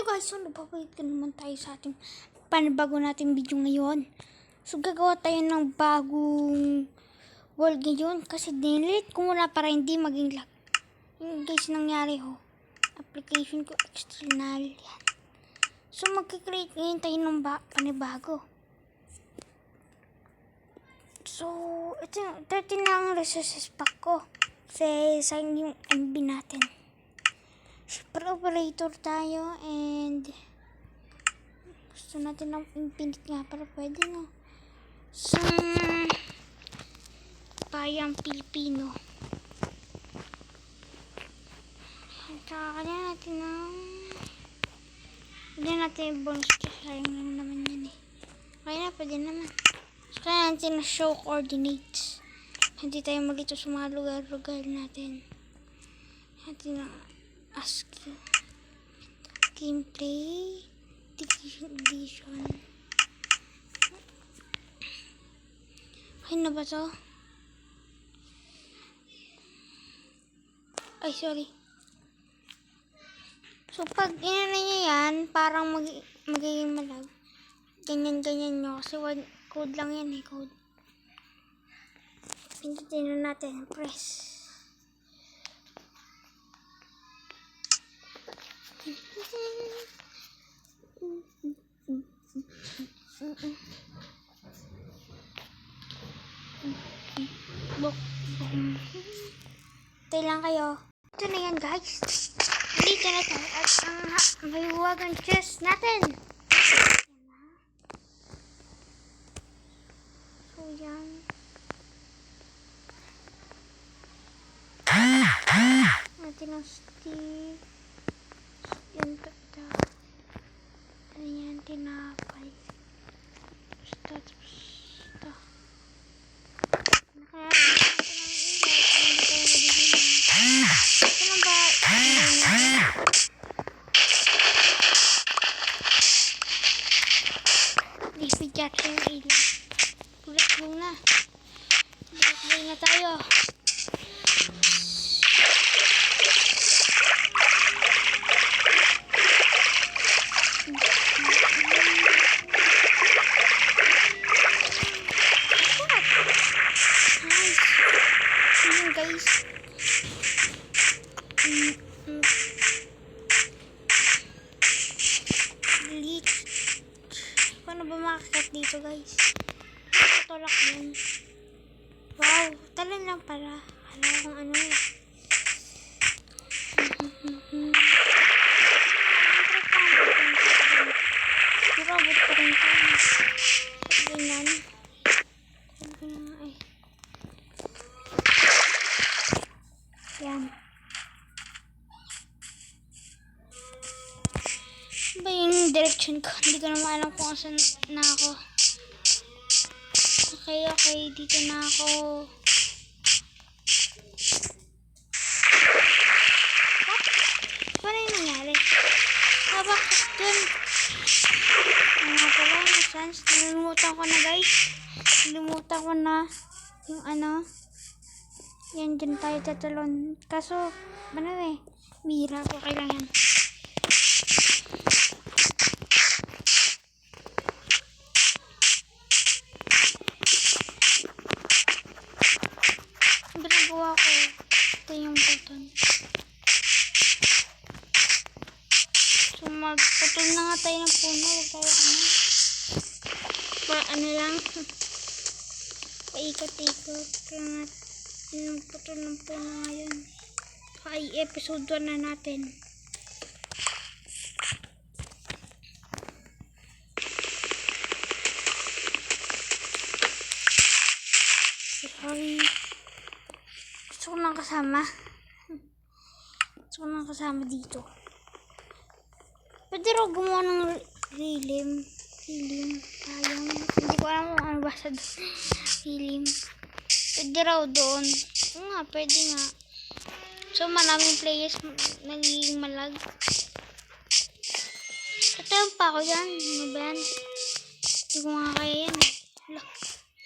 Hello guys, so nababalik na naman tayo sa ating panabago nating video ngayon. So gagawa tayo ng bagong world ngayon kasi dinilit ko muna para hindi maging lag. Yung guys nangyari application ko external yan. So magkikreate ngayon tayo ng panibago. So ito yung 13 na ang resources pack ko. Kasi sayang yung MB natin. Super operator tayo and gusto natin ng infinite nga para pwede no. So bayang Pilipino. Kaya natin ng hindi natin yung bonus kasi sayang lang naman yan Kaya na pwede naman. So kaya natin na show coordinates. Hindi tayo malito sa mga lugar-lugar natin. Natin na ask gameplay edition. Okay na ba to? Ay sorry. So pag inano nyo yan parang magiging malag. Ganyan nyo kasi code lang yan code. Pindutin na natin press. Tayo lang kayo. Ito na yan guys. Dito na tayo at ang mahiwagang chest natin. So yan. Natin ang stick. Yan kata. Ano yan tinapay. Basta. Kaya natin ang Bigyan yung ilaw. Bulak na. Bulak na tayo. Nice. Yun guys. Delete. Paano ba makakit dito guys? Tutulak yun. Wow, talon lang pala. Alam kung ano Robot pa rin tayo. Ganyan. Yan. Ba yung direction ko? Hindi ko naman alam kung saan na ako. Okay, dito na ako. What? Paano yung nangyari? Bakit dun? Ano pala, sans? Nalimutan ko na guys. Nalimutan ko na yung ano. Yan, dyan tayo tatalon. Kaso, bihira ko kailangan. Ginagawa ko ito yung button. So magputol na nga tayo ng puno. Huwag tayo lang paikot-ikot kaya magputol ng puno ngayon. Ay episode 1 na natin. Sorry. Gusto ko nang kasama dito. Pwede raw gumawa ng hilim. Sayang. Hindi ko alam kung ano basa doon. Hilim. Pwede raw doon. Oo nga, pwede nga. So, maraming players nagiging malag. Tatayon pa ako yan. Ano ba yan? Hindi ko nga kaya yan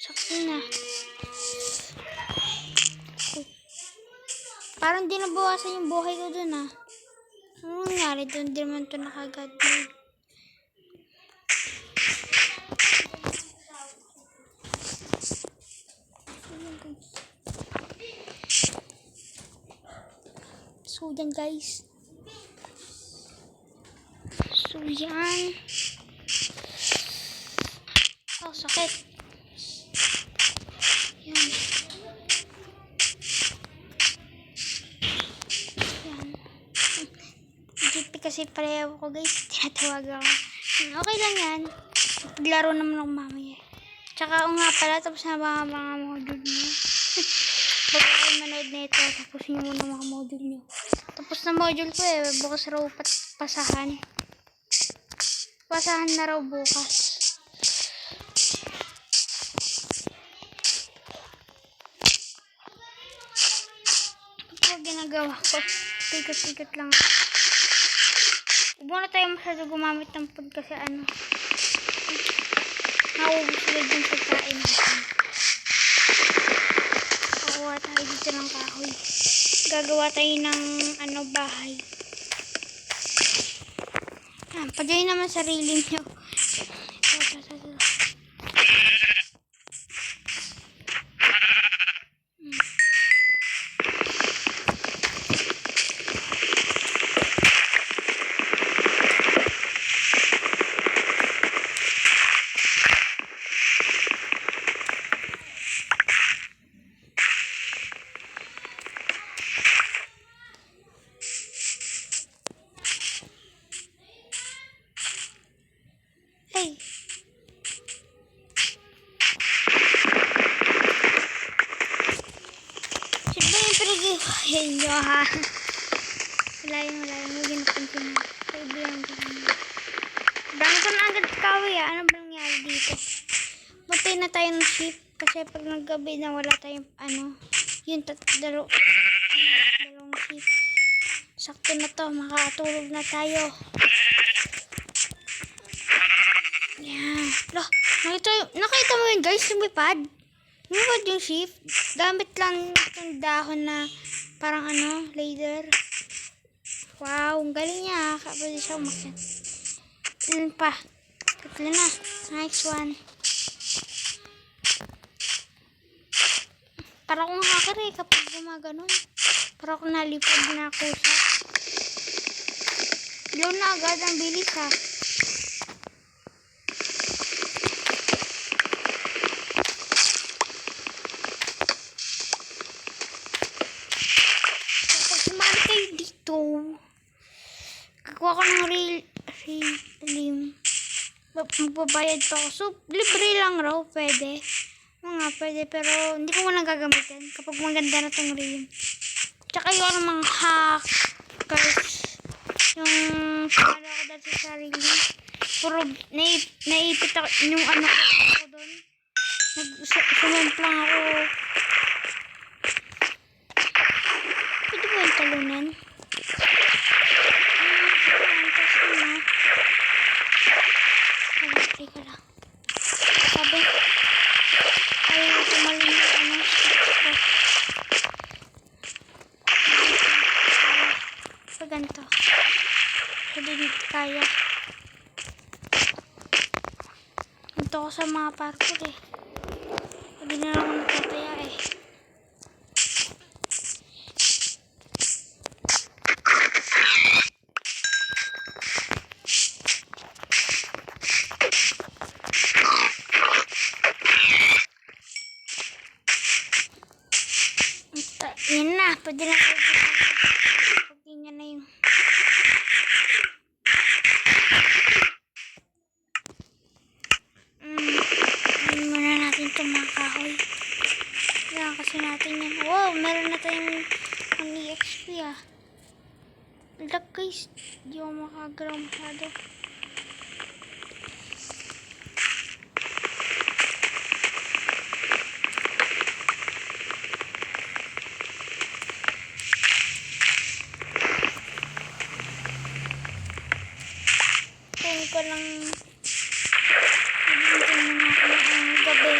sakto na. Parang di nabawasan yung buhay ko dun Ano nangyari doon? Hindi naman ito nakagad. So, yan guys. So, yan. Oh, sakit. Yan. Yan. GP kasi pareho ko guys. Tinatawag ako. Okay lang yan. Paglaro naman ako mamaya. Tsaka nga pala, tapos na mga module nyo. Bago kayo manood na ito, tapos nyo muna mga module nyo. Tapos na module ko eh. Bukas raw pasahan. Pasahan na raw bukas. Ito ginagawa ko. Tigot-tigot lang. Huwag muna tayo masyado gumamit ng food kasi nauubos ulit yung pagkain natin. Gagawa tayo dito ng kahoy. Gagawa tayo ng bahay. Pagay naman sarili nyo. Hey. Siyempre yung pinag-iwayan nyo ha. Malayo. Huwag yung napansin mo. Kaibigan ko naman. Dami ko na agad kawi ha. Ano ba nangyari dito? Matay na tayo ng ship. Kasi pag naggabi na wala tayong yung dalawang ship. Sakto na to. Makatulog na tayo. Yan. Loh, nakita mo yun guys, lumipad. Lumipad yung shift. Gamit lang itong dahon na parang laser. Wow, ang galing niya. Kapag siya umakyat. Ilan pa? Tatlo na. Nice one. Para akong hacker eh kapag gumaganon. Para akong nalipad na kusa. Ilaw na agad ang bilis ha. Kuha ko ng rim. Magbabayad pa ako. So, libre lang raw. Pwede. Pwede. Pero, hindi ko muna gagamitin. Kapag maganda na tong rim. Tsaka yung mga hackers. Yung panalo ko dati sa sarili. Puro, naipit ako. Yung ko doon. Sumumplang ako. Pwede ba yung talunan? Teka lang. Sabi. Ay, tumalun yung sa ganito. Hindi kaya. Ito ko sa mga parkour eh. Hindi na lang ako natataya eh. Yan na, pwede na pag ganyan na yung muna natin itong mga kahoy. Kailangan kasi natin yan. Wow, meron na tayong EXP ah. Lag guys, di ako makagalaw masyado. Ko lang gabi.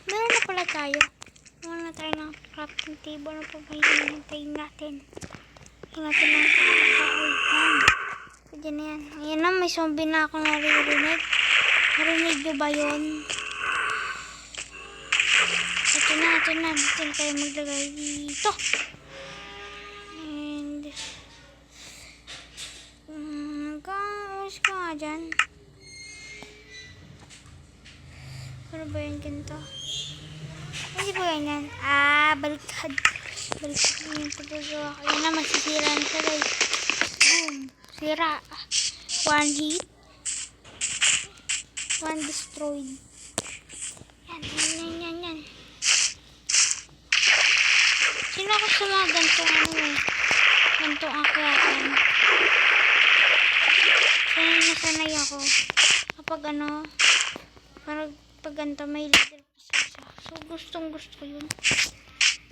Meron na pala tayo. Meron na tayo ng crafting table na papahintayin natin. natin ng kahoy. Yan. Pwede na yan. Ayan na, may zombie na ako naririnig. Narinig nyo ba yun? Ito na. Dito na tayo maglagay dito. And guys ko nga dyan. Ano ba yan ganito? Hindi ba ganyan? Baliktad. Baliktad yung pagagawa ko. Yan na, masisira na siya guys. Boom. Sira. One hit. One destroyed. Yan. Sino ako sa mga gantong gantong akyatan? Sanay ako. Kapag parang pag ganito may leader pa siya. So gustong gusto ko yun.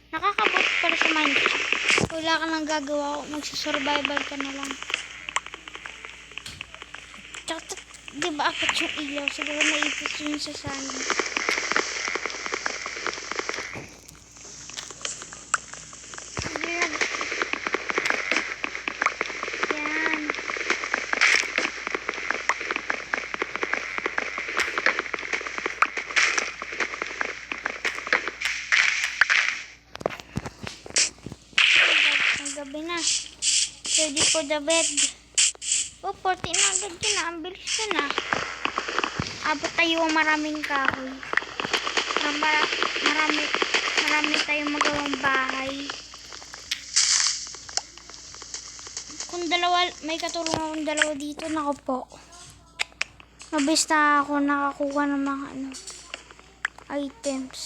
Nakakabot para sa Minecraft. Wala ka nang gagawa, magsusurvival ka na lang. Tsaka, diba apat yung ilaw? Siguro naipit yun sa sana. Gabi na. Ready for the bed. 40 na agad yun na. Ang bilis ka na. Abot tayo maraming kahoy. Marami tayong magawang bahay. Kung may katulong akong dalawa dito, nako po. Mabilis na ako nakakuha ng mga items.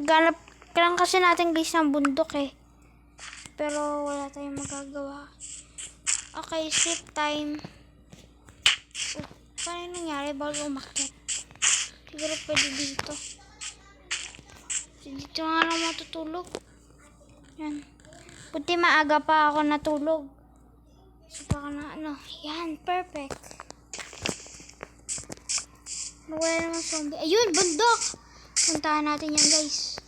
Ganap kailangan kasi natin guys ng bundok pero wala tayong magagawa. Okay, sleep time. Paano nangyari bago umakyat? Siguro pwede dito. Dito nga lang matutulog. Yan. Buti maaga pa ako natulog. So baka na yan, perfect. Wala naman zombie. Ayun, bundok! Puntahan natin yan guys.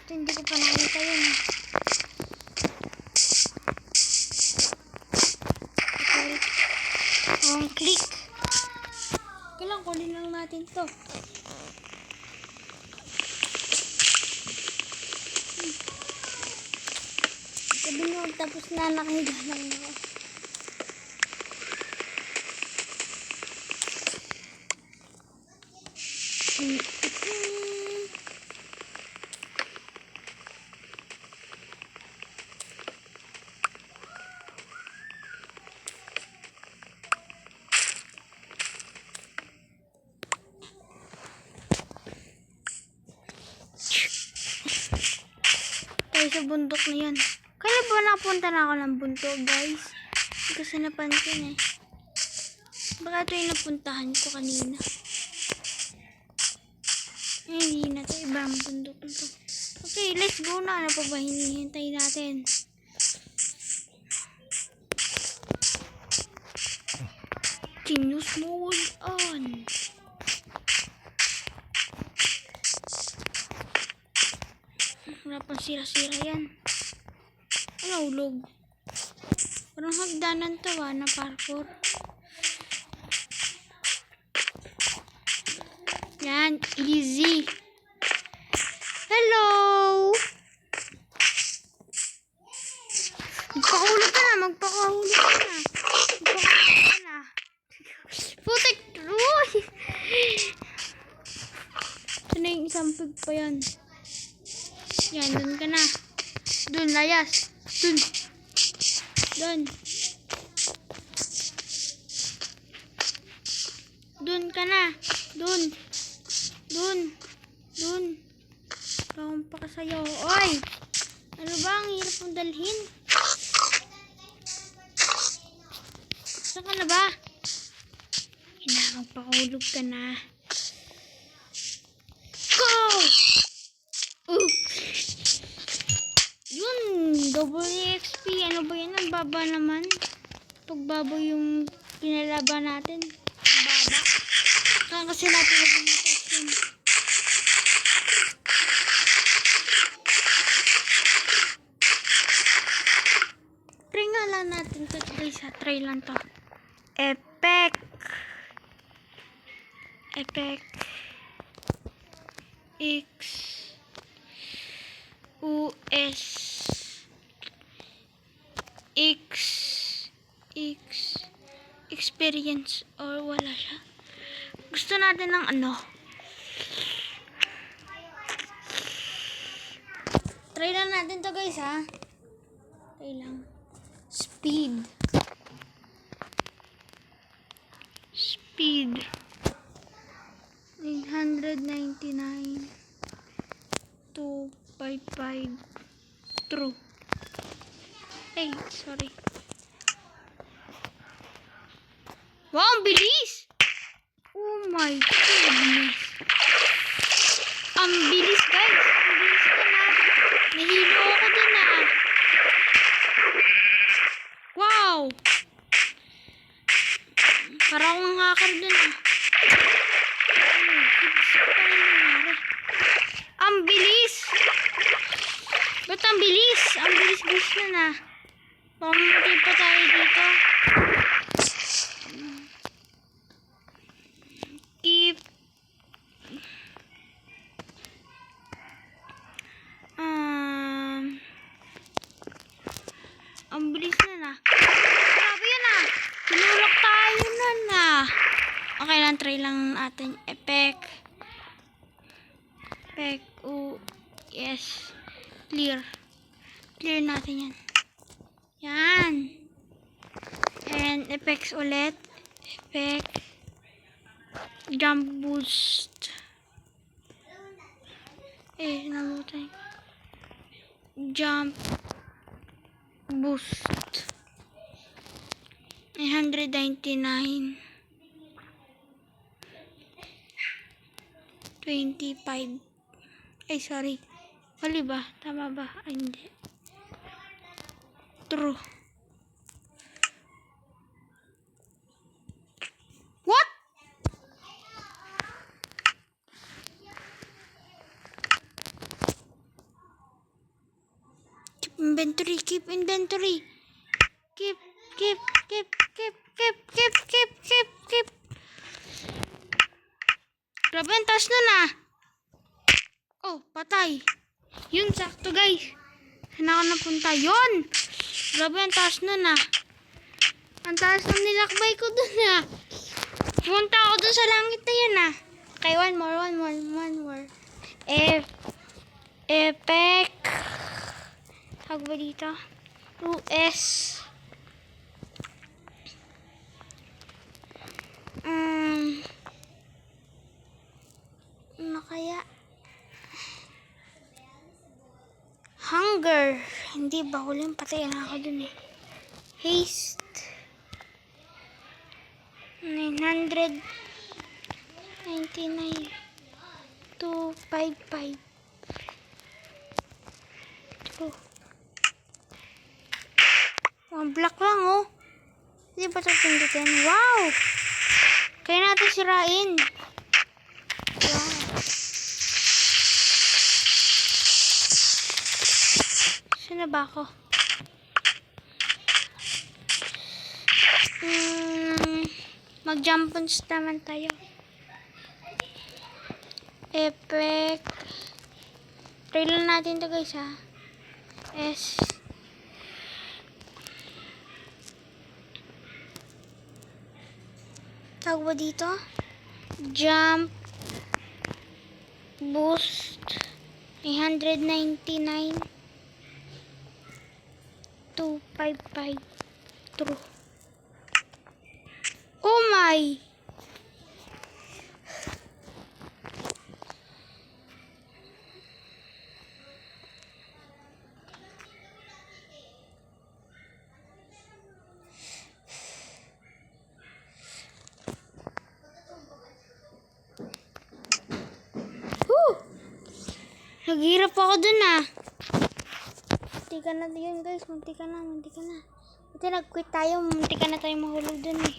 Hindi ko pa nakita yun. Okay. Click. Kailangan kunin lang natin to. Sabi nyo, tapos na nakahiga lang ako. Sa bundok na yan. Kaya ba napunta na ako ng bundok guys? Hindi kasi napansin Baka ito yung napuntahan ko kanina. Hindi na ito. Ibang bundok na ito. Okay, let's go na. Ano pa ba hinihintay natin? Genius mode on. Wala pang sira-sira yan. Hulog. Parang hagdanan to na parkour. Yan, easy. Hello! Magpakahulog ka na. Putik! Uy! Ito na yung isang pig pa yan. Yan, dun ka na. Dun, layas. Dun. Dun ka na. Dun. Kawang pa ka sa'yo. Oy! Ano ba? Ang hirap mong dalhin. Saan ka na ba? Magpakahulog ka na. Go! Yun, double XP. Ano ba yan? Ang baba naman. Pagbabo yung pinalaban natin. Ang baba. Kaya kasi natin yun. Ito guys, try lang to. Epic X US X experience or wala siya. Gusto natin ng ano. Try lang natin to guys ha. Try lang. Speed 899 255 true. Hey, sorry. Wow, ang bilis! Oh my goodness. Ang bilis guys. Ang bilis ko na. Nahilo ako dun ah. Wow! Parang akong hacker dun ah. Ang bilis! Ba't ang bilis? Ang bilis na. Pamatay pa tayo dito. Keep. Ang bilis na. Grabe yun ah. Tinulak tayo na. Okay lang, try lang natin. Epic. Yes. Clear natin yan. Yan. And effects ulit. Effect. Jump boost. Namutan. Jump boost. 199. 25. Sorry. Mali ba? Tama ba? Hindi. True. What? Keep inventory. Keep. Grabe ang taas nun ah. Oh, patay. Yun, sakto guys. Saan ako napunta? Yun! Grabe ang taas nun ah. Ang taas ng nilakbay ko dun ah. Pumunta ako dun sa langit na yun ah. Okay, one more. Epic. Tawag ba dito? 2S. Ano kaya? Hunger. Hindi ba huling patay na ako dun eh. Haste. 999 255 2. Black lang oh. Hindi ba ito pindutin? Wow! Kaya natin sirain. Wow. Saan na ba ako? Mag-jump boost naman tayo. Epic. Try lang natin to guys ha. S. Tawag ba dito? Jump boost 199 255 true. Oh my! Naghihirap ako dun ah. Munti ka na yun guys. Munti ka na. Buti nag-quit tayo. Munti ka na tayo mahulog dun eh.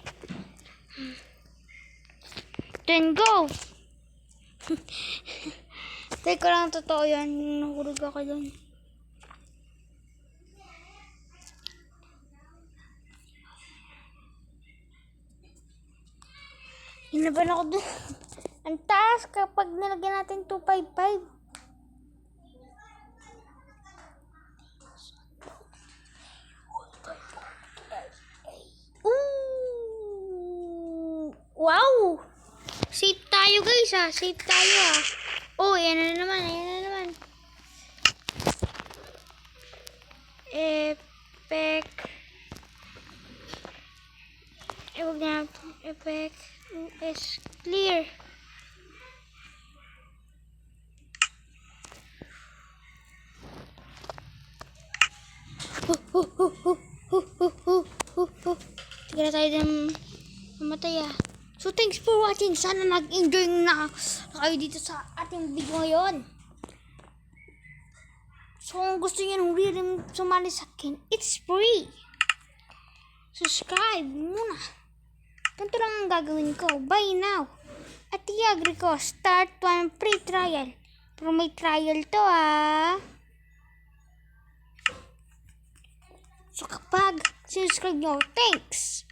Then go! Take ko lang totoo yan. Nahulog ako dun. Hinaban ako dun. Ang taas kapag nilagyan natin 255. Ooh! Wow! Safe tayo guys ah. Safe tayo ah. Oh, yan na naman. Ayan na naman. Epic. Huwag na. Epic. Is clear. Sige na tayo din mamatay ah. So thanks for watching. Sana nag-enjoy na kayo dito sa ating video ngayon. So kung gusto niyo nung really sumali sa akin, it's free. Subscribe muna. Ganito lang ang gagawin ko. Buy now. At i-agree ko. Start 1 free trial. Pero may trial to ah. So kapag subscribe nyo, thanks!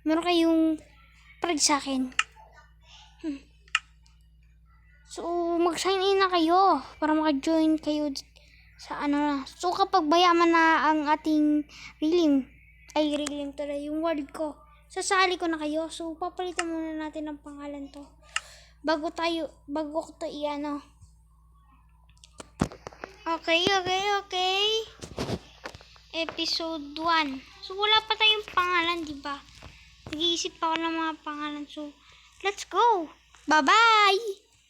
Meron kayong prize sa akin. So mag-sign in na kayo para maka-join kayo sa ano na. So kapag mayaman na ang ating relim tuloy yung world ko, sasali ko na kayo. So papalitan muna natin ang pangalan to. Bago ko to i-ano. Okay. Episode 1. So, wala pa tayong pangalan, di ba? Nag-iisip pa ako ng mga pangalan. So, let's go! Bye-bye!